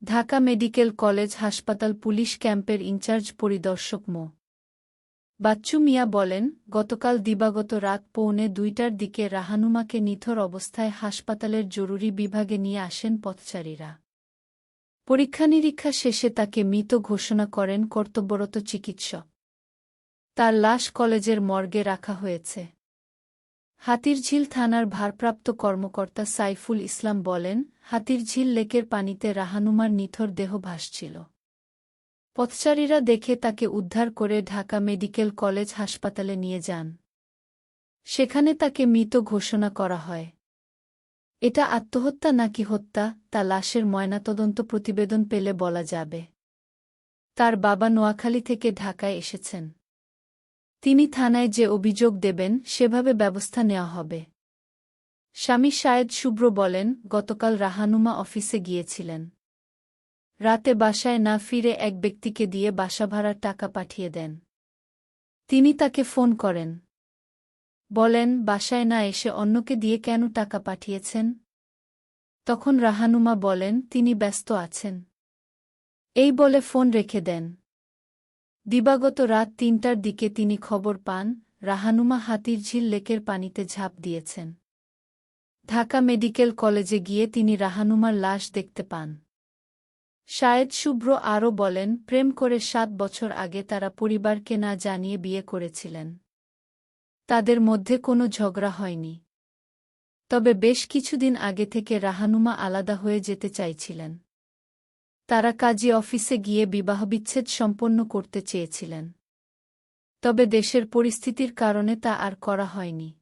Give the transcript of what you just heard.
Dhaka medical college হাসপাতাল police ক্যাম্পের in charge পরিদর্শক মো. বাচ্চু মিয়া বলেন, গতকাল দিবাগত রাত পৌনে ২টার দিকে রাহানুমাকে নিথর অবস্থায় হাসপাতালের জরুরি বিভাগে নিয়ে আসেন পথচারীরা। পরীক্ষা-নিরীক্ষা শেষে তাকে মৃত ঘোষণা করেন কর্তব্যরত চিকিৎসক। তার লাশ কলেজের মর্গে রাখা হয়েছে। হাতিরঝিল থানার ভারপ্রাপ্ত কর্মকর্তা সাইফুল ইসলাম বলেন, হাতিরঝিল লেকের পানিতে রাহানুমার নিথর দেহ ভাসছিল। পথচারীরা দেখে তাকে উদ্ধার করে ঢাকা মেডিকেল কলেজ হাসপাতালে নিয়ে যান। সেখানে তাকে মৃত ঘোষণা করা হয়। এটা আত্মহত্যা নাকি হত্যা, তা লাশের ময়নাতদন্ত প্রতিবেদন পেলে বলা যাবে। তার বাবা নোয়াখালী থেকে ঢাকায় এসেছেন। তিনি থানায় যে অভিযোগ দেবেন সেভাবে ব্যবস্থা নেওয়া হবে। স্বামী শায়েদ শুভ্র বলেন, গতকাল রাহানুমা অফিসে গিয়েছিলেন। রাতে বাসায় না ফিরে এক ব্যক্তিকে দিয়ে বাসা ভাড়ার টাকা পাঠিয়ে দেন। তিনি তাকে ফোন করেন। বলেন, বাসায় না এসে অন্যকে দিয়ে কেন টাকা পাঠিয়েছেন? তখন রাহানুমা বলেন, তিনি ব্যস্ত আছেন। এই বলে ফোন রেখে দেন। দিবাগত রাত ৩টার দিকে তিনি খবর পান, রাহানুমা হাতিরঝিল লেকের পানিতে ঝাঁপ দিয়েছেন। ঢাকা মেডিকেল কলেজে গিয়ে তিনি রাহানুমার লাশ দেখতে পান। শায়েদ শুভ্র আরও বলেন, প্রেম করে ৭ বছর আগে তারা পরিবারকে না জানিয়ে বিয়ে করেছিলেন। তাদের মধ্যে কোনো ঝগড়া হয়নি। তবে বেশ কিছুদিন আগে থেকে রাহানুমা আলাদা হয়ে যেতে চাইছিলেন। তারা কাজী অফিসে গিয়ে বিবাহবিচ্ছেদ সম্পন্ন করতে চেয়েছিলেন। তবে দেশের পরিস্থিতির কারণে তা আর করা হয়নি।